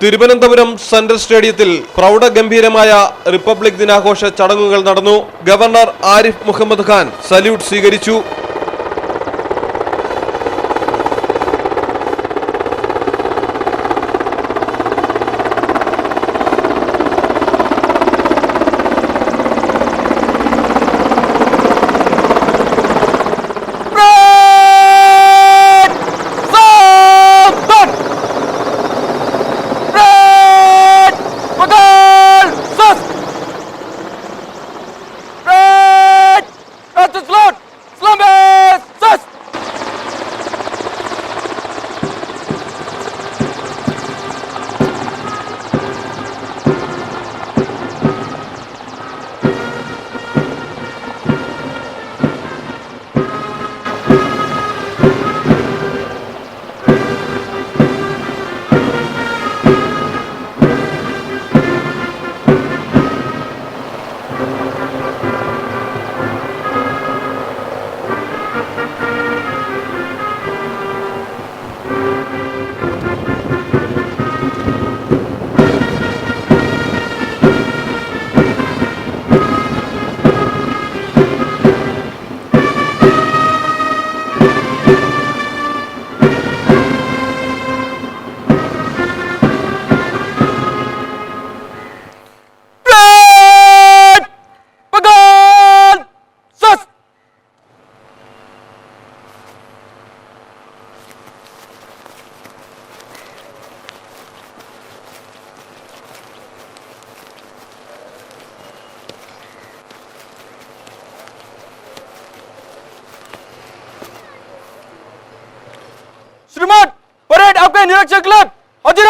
Thiruvananthapuram central സ്റ്റേഡിയത്തിൽ പ്രൗഢഗംഭീരമായ republic ദിനാഘോഷ ചടങ്ങുകൾ നടന്നു. ഗവർണർ ആരിഫ് മുഹമ്മദ് ഖാൻ സല്യൂട്ട് സ്വീകരിച്ചു. श्रीमान, परेड आपका निरीक्षण क्लब हाजिर।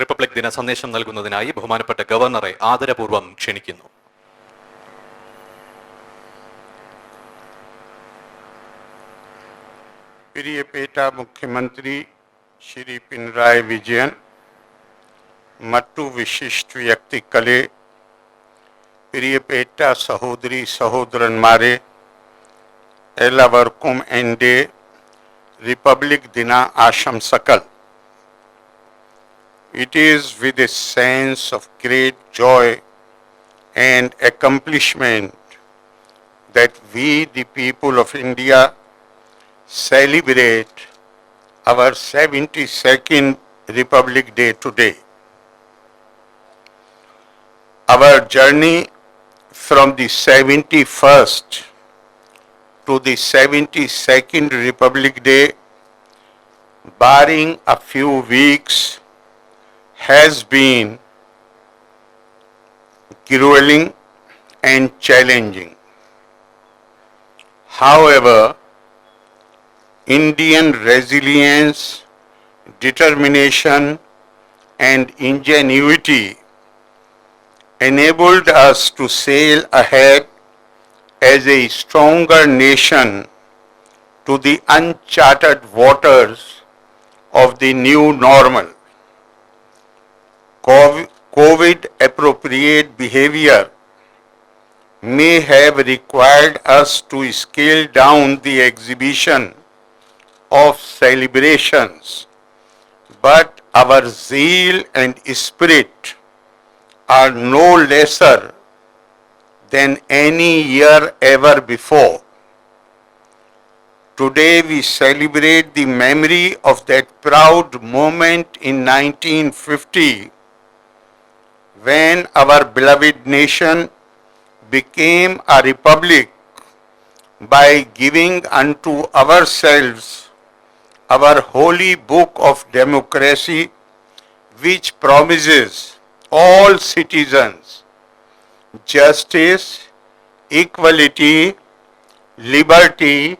റിപ്പബ്ലിക് ദിന സന്ദേശം നൽകുന്നതിനായി ബഹുമാനപ്പെട്ട ഗവർണറെ ആദരപൂർവ്വം ക്ഷണിക്കുന്നു. प्रियपेट मुख्यमंत्री श्री पिनराई विजयन मट्टू विशिष्ट व्यक्तिकले प्रियपेट सहोदरी सहोदरन्मारे एल्लावर्कुम एंडे रिपब्लिक दिना आशंसकल. It is with a sense of great joy and accomplishment that we, the people of India, celebrate our 72nd Republic Day today. Our journey from the 71st to the 72nd Republic Day, barring a few weeks, has been grueling and challenging. However, Indian resilience, determination, and ingenuity enabled us to sail ahead as a stronger nation to the uncharted waters of the new normal. COVID appropriate behavior may have required us to scale down the exhibition of celebrations, but our zeal and spirit are no lesser than any year ever before. Today we celebrate the memory of that proud moment in 1950 when our beloved nation became a republic by giving unto ourselves our holy book of democracy, which promises all citizens justice, equality, liberty,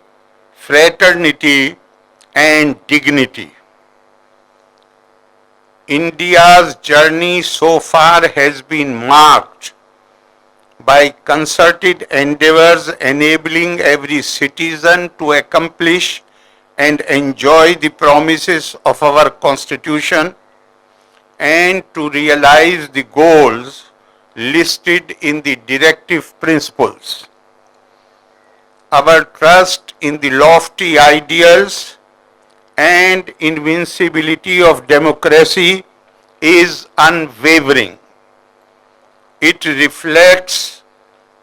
fraternity, and dignity. India's journey so far has been marked by concerted endeavors enabling every citizen to accomplish and enjoy the promises of our Constitution and to realize the goals listed in the directive principles. Our trust in the lofty ideals and invincibility of democracy is unwavering. It reflects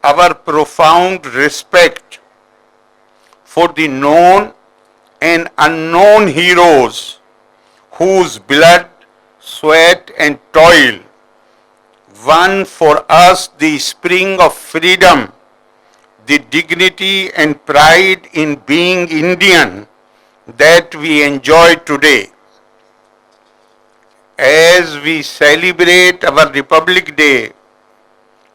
our profound respect for the known and unknown heroes whose blood, sweat, and toil won for us the spring of freedom, the dignity and pride in being Indian that we enjoy today. As we celebrate our Republic Day,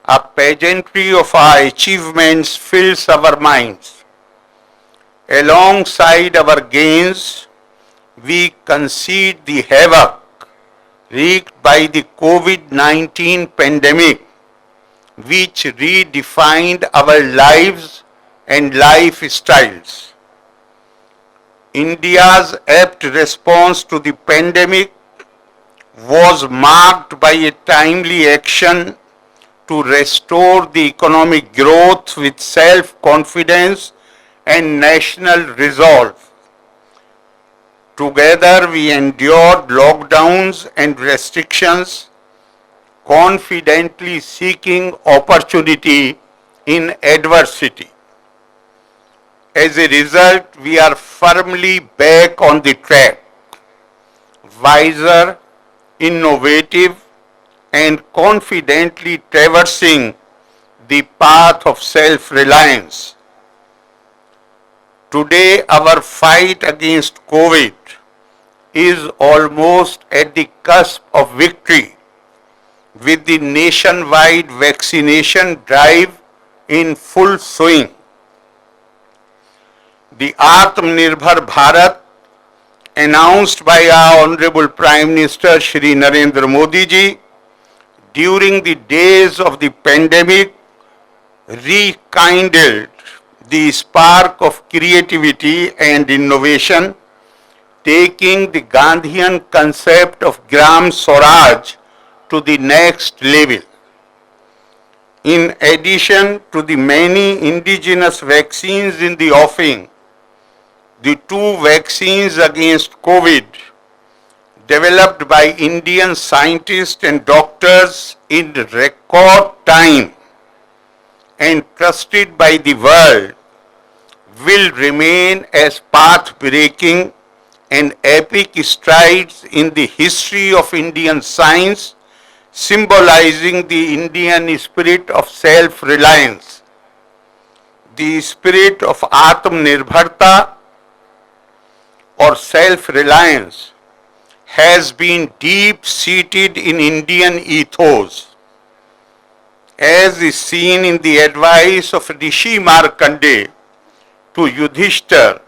a pageantry of our achievements fills our minds. Alongside our gains, we concede the havoc wreaked by the COVID-19 pandemic, which redefined our lives and lifestyles. India's apt response to the pandemic was marked by a timely action to restore the economic growth with self-confidence and national resolve. Together we endured lockdowns and restrictions, confidently seeking opportunity in adversity. As a result, we are firmly back on the track, wiser, innovative, and confidently traversing the path of self-reliance. Today, our fight against COVID is almost at the cusp of victory, with the nationwide vaccination drive in full swing. The Atmanirbhar Bharat announced by our Honorable Prime Minister Shri Narendra Modi ji during the days of the pandemic rekindled the spark of creativity and innovation, taking the Gandhian concept of Gram Swaraj to the next level. In addition to the many indigenous vaccines in the offing, the two vaccines against COVID developed by Indian scientists and doctors in record time and trusted by the world will remain as path-breaking and epic strides in the history of Indian science, symbolizing the Indian spirit of self-reliance, the spirit of Atmanirbharta or self-reliance has been deep-seated in Indian ethos, as is seen in the advice of Rishi Markandeya to Yudhishthir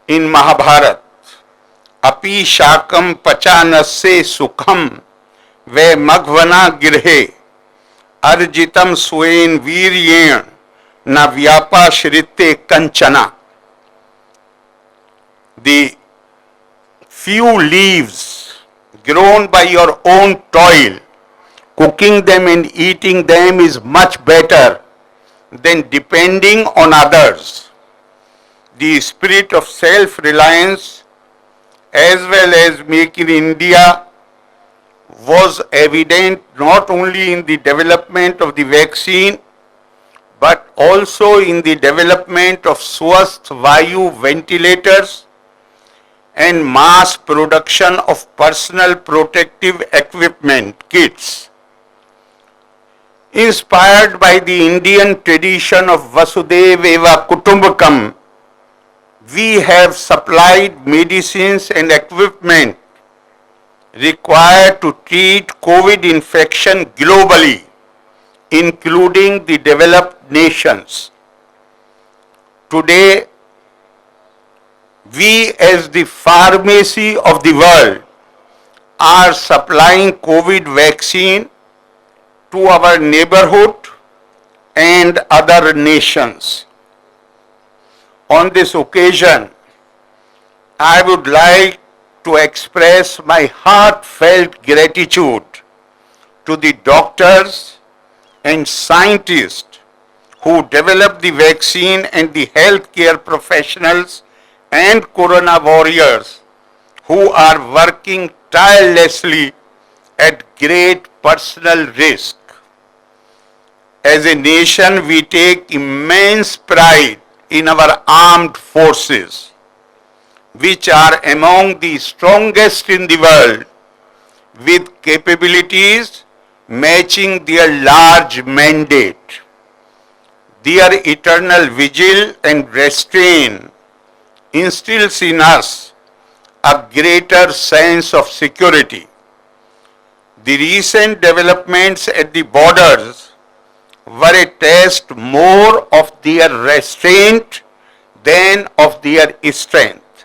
in Mahabharata. Api shakam pachanasya sukham ve maghvana girhe arjitam swain viryen na vyapa shrite kanchana. The few leaves grown by your own toil, cooking them and eating them is much better than depending on others. The spirit of self-reliance as well as Make in India was evident not only in the development of the vaccine but also in the development of Swasth Vayu ventilators and mass production of personal protective equipment kits. Inspired by the Indian tradition of Vasudhaiva Eva Kutumbakam, we have supplied medicines and equipment required to treat COVID infection globally, including the developed nations. Today, we as the pharmacy of the world are supplying COVID vaccine to our neighborhood and other nations. On this occasion, I would like to express my heartfelt gratitude to the doctors and scientists who developed the vaccine and the healthcare professionals and corona warriors who are working tirelessly at great personal risk. As a nation, we take immense pride in our armed forces, which are among the strongest in the world, with capabilities matching their large mandate. Their eternal vigil and restraint instills in us a greater sense of security. The recent developments at the borders were a test more of their restraint than of their strength.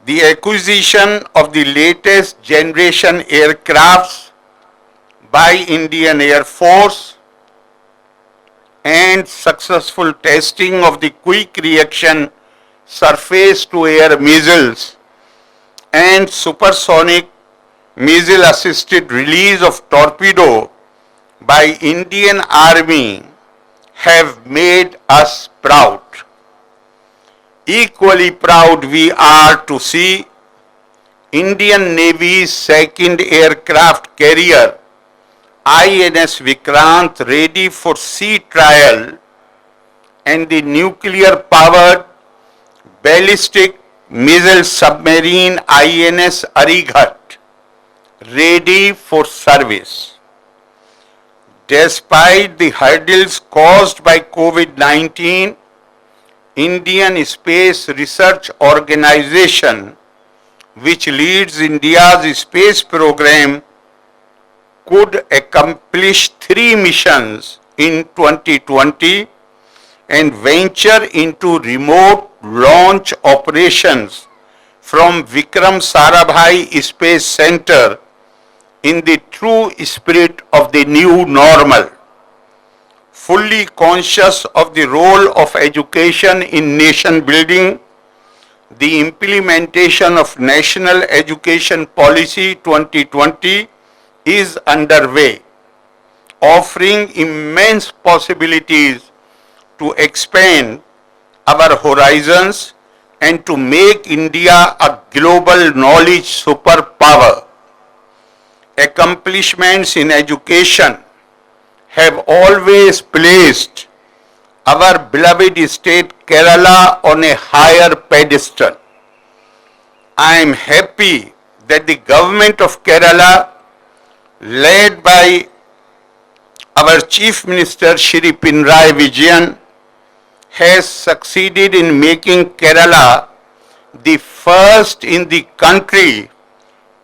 The acquisition of the latest generation aircrafts by Indian Air Force and successful testing of the quick reaction surface to air missiles and supersonic missile assisted release of torpedo by Indian Army have made us proud. Equally proud we are to see Indian Navy's second aircraft carrier INS Vikrant ready for sea trial and the nuclear powered ballistic missile submarine INS Arighat ready for service. Despite the hurdles caused by COVID-19, Indian Space Research Organization, which leads India's space program, could accomplish 3 missions in 2020 and venture into remote launch operations from Vikram Sarabhai Space Center in the true spirit of the new normal. fully conscious of the role of education in nation building, the implementation of National Education Policy 2020 is underway, offering immense possibilities to expand our horizons and to make India a global knowledge superpower. Accomplishments in education have always placed our beloved state Kerala on a higher pedestal. I am happy that the government of Kerala, led by our Chief Minister Shri Pinarayi Vijayan, has succeeded in making Kerala the first in the country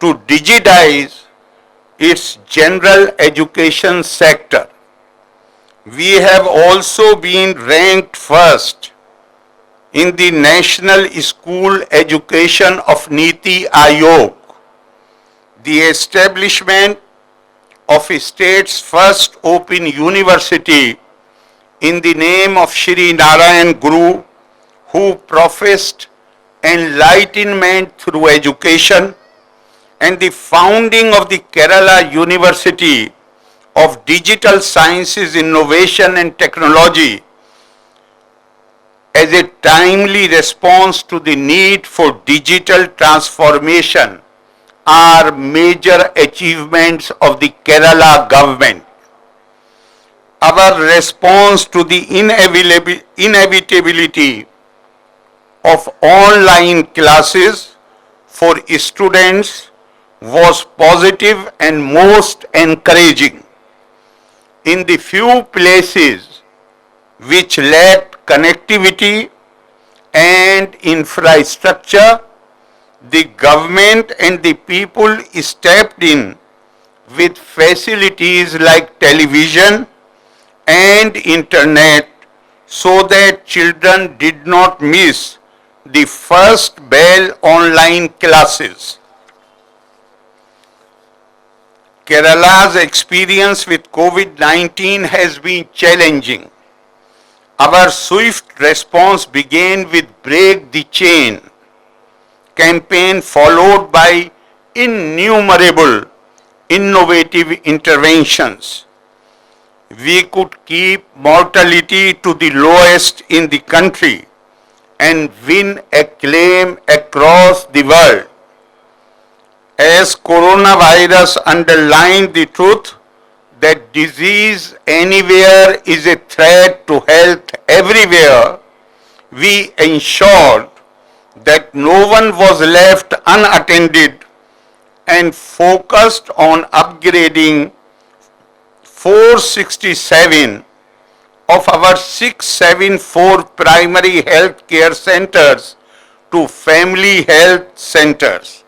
to digitize its general education sector. We have also been ranked first in the National School Education of Niti Aayog. The establishment of a state's first open university in the name of Shri Narayan Guru, who professed enlightenment through education, and the founding of the Kerala University of Digital Sciences, Innovation and Technology as a timely response to the need for digital transformation are major achievements of the Kerala government. Our response to the inevitability of online classes for students was positive and most encouraging. In the few places which lacked connectivity and infrastructure, the government and the people stepped in with facilities like television and internet so that children did not miss the first bell online classes. Kerala's experience with COVID-19 has been challenging. Our swift response began with Break the Chain campaign, followed by innumerable innovative interventions. We could keep mortality to the lowest in the country and win acclaim across the world. As coronavirus underlined the truth that disease anywhere is a threat to health everywhere, we ensured that no one was left unattended and focused on upgrading 467 of our 674 primary health care centers to family health centers.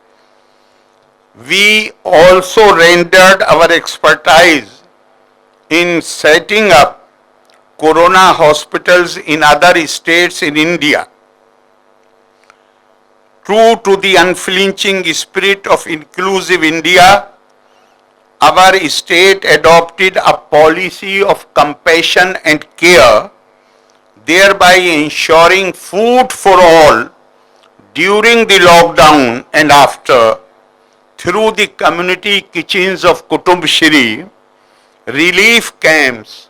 We also rendered our expertise in setting up corona hospitals in other states in India. True to the unflinching spirit of inclusive India, our state adopted a policy of compassion and care, thereby ensuring food for all during the lockdown and after through the community kitchens of Kutumbshri, relief camps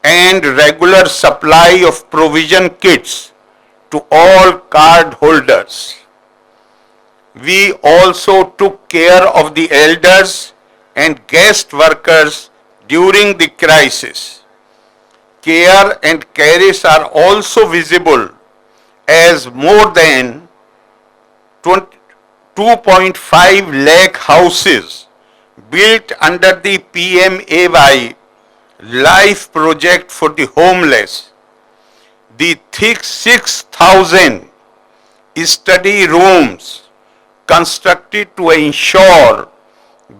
and regular supply of provision kits to all card holders. We also took care of the elders and guest workers during the crisis. Care and cares are also visible as more than 2.5 lakh houses built under the PMAY Life Project for the Homeless. The thick 6,000 study rooms constructed to ensure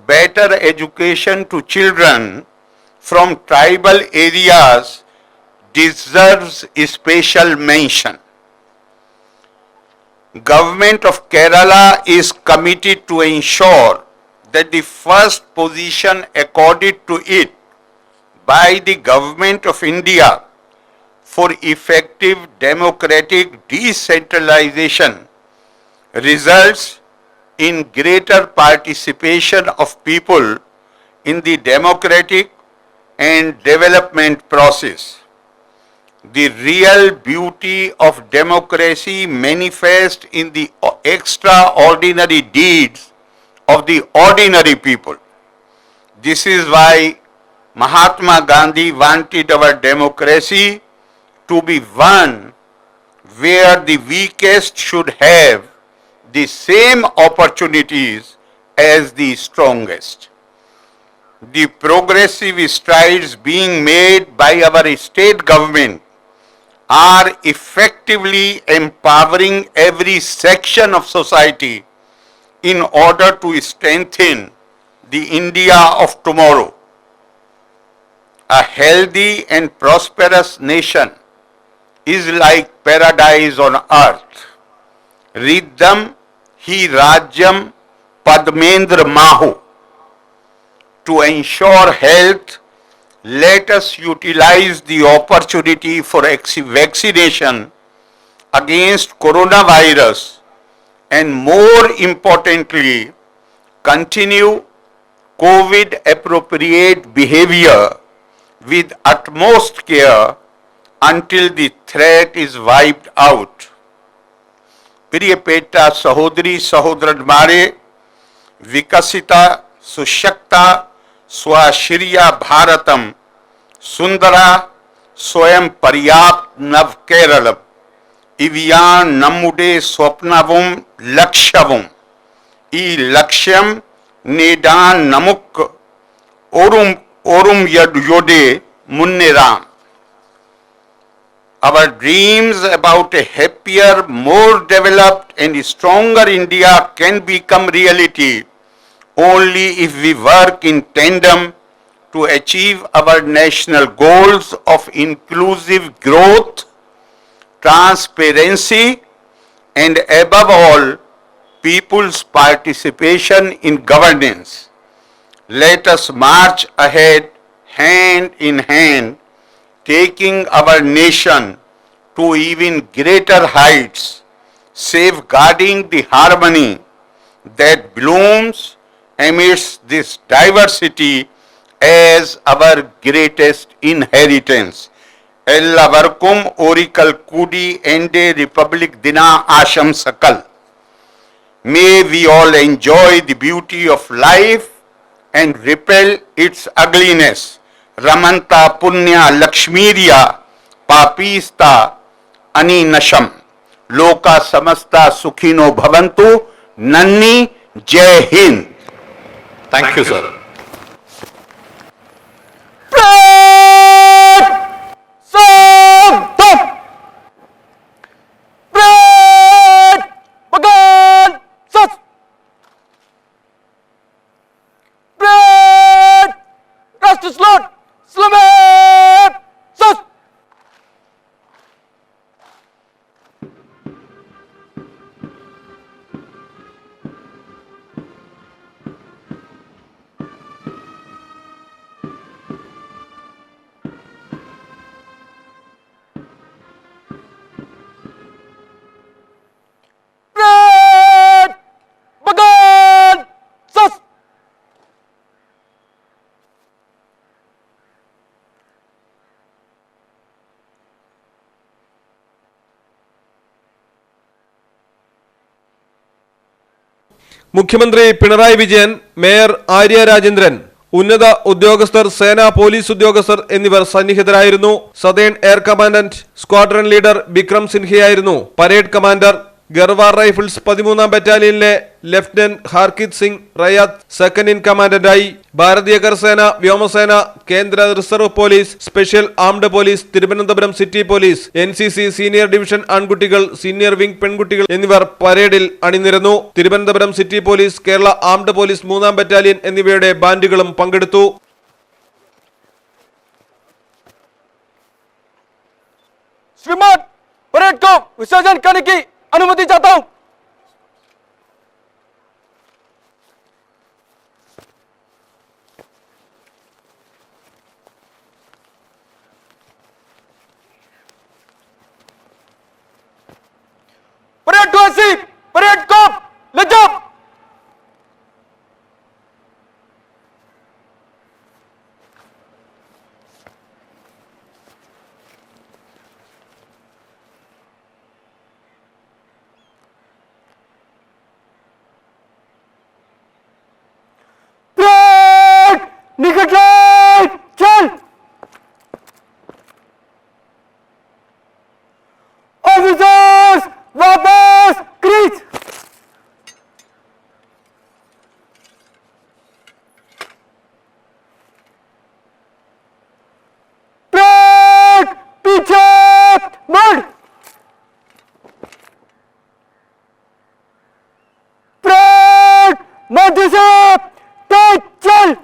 better education to children from tribal areas deserves special mention. Government of Kerala is committed to ensure that the first position accorded to it by the Government of India for effective democratic decentralization results in greater participation of people in the democratic and development process. The real beauty of democracy manifests in the extraordinary deeds of the ordinary people. This is why Mahatma Gandhi wanted our democracy to be one where the weakest should have the same opportunities as the strongest. The progressive strides being made by our state government are effectively empowering every section of society in order to strengthen the India of tomorrow. A healthy and prosperous nation is like paradise on earth. Riddham hi Rajyam Padmendra Mahu. To ensure health, let us utilize the opportunity for vaccination against coronavirus and more importantly, continue COVID appropriate behavior with utmost care until the threat is wiped out. प्रिय PETA सहोदरी सहोदरन मारे विकसिता सुशक्ता स्वाश्रिया भारतम सुंदरा स्वयं पर्याप्त नव Keralam Evian नम्मुडे स्वप्नवुम लक्ष्यवुम E लक्ष्यम नेडान नमुक ओरुम योडे मुन्नेराम. Our dreams about a happier, more developed and stronger India can become reality only if we work in tandem to achieve our national goals of inclusive growth, transparency, and above all, people's participation in governance. Let us march ahead hand in hand, taking our nation to even greater heights, safeguarding the harmony that blooms amidst this diversity as our greatest inheritance. Ellavarkum Orikal Kudi Ende Republic Dina Asham Sakal. May we all enjoy the beauty of life and repel its ugliness. Ramanta Punya Lakshmirya Papista Aninasham. Loka Samasta Sukhino Bhavantu. Nanni Jai Hind. Thank you, sir. മുഖ്യമന്ത്രി Pinarayi Vijayan, mayor Arya Rajendran, ഉന്നത ഉദ്യോഗസ്ഥർ, സേന, police ഉദ്യോഗസ്ഥർ എന്നിവർ സന്നിഹിതരായിരുന്നു. Southern air commandant squadron leader Bikram സിൻഹയായിരുന്നു parade commander. Garhwal rifles 13ാം ബറ്റാലിയനിലെ lieutenant Harkit Singh Rayat second in കമാൻഡന്റായി. ഭാരതീയ കരസേന, വ്യോമസേന, കേന്ദ്ര reserve police, special armed police, Thiruvananthapuram city police, NCC senior division ആൺകുട്ടികൾ, സീനിയർ വിംഗ് പെൺകുട്ടികൾ എന്നിവർ പരേഡിൽ അണിനിരന്നു. Thiruvananthapuram city police, Kerala armed police 3ാം ബറ്റാലിയൻ എന്നിവയുടെ ബാൻഡുകളും പങ്കെടുത്തു. श्रीमान, परेड को विसर्जन करने की अनुमति चाहता हूं. निकट लाइट चल। ऑफिसर्स वापस क्रीज। ब्रेक पीछे मुड़। ब्रेक मध्य से तेज चल।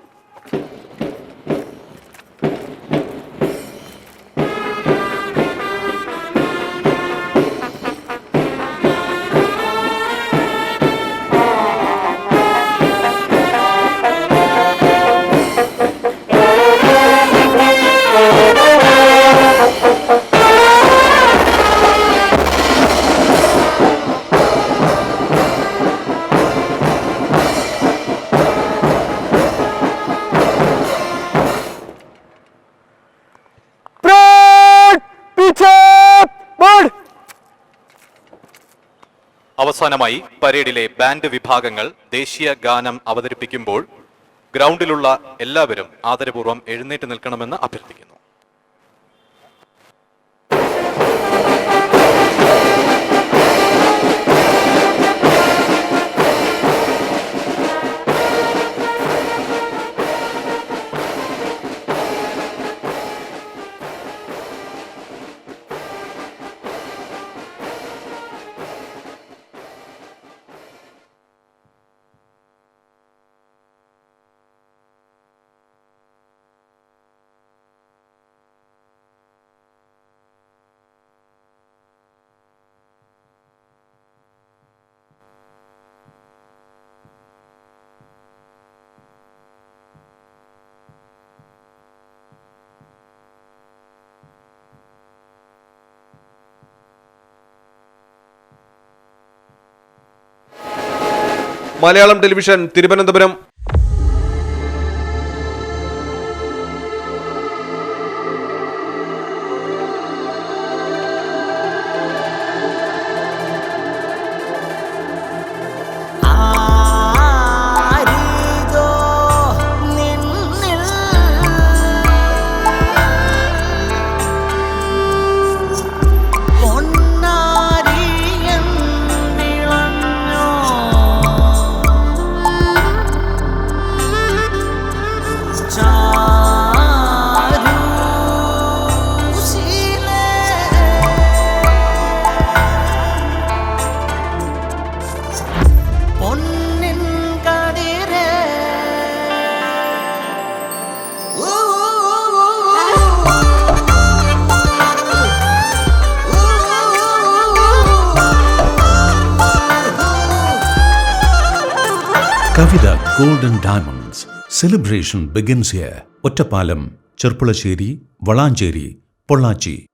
അവസാനമായി പരേഡിലെ ബാൻഡ് വിഭാഗങ്ങൾ ദേശീയ ഗാനം അവതരിപ്പിക്കുമ്പോൾ ഗ്രൗണ്ടിലുള്ള എല്ലാവരും ആദരപൂർവ്വം എഴുന്നേറ്റ് നിൽക്കണമെന്ന് അഭ്യർത്ഥിക്കുന്നു. Malayalam television Thiruvananthapuram. Kavita Gold and Diamonds. Celebration begins here. Ottapalam, Cherpulassery, Valanchery, Pollachi.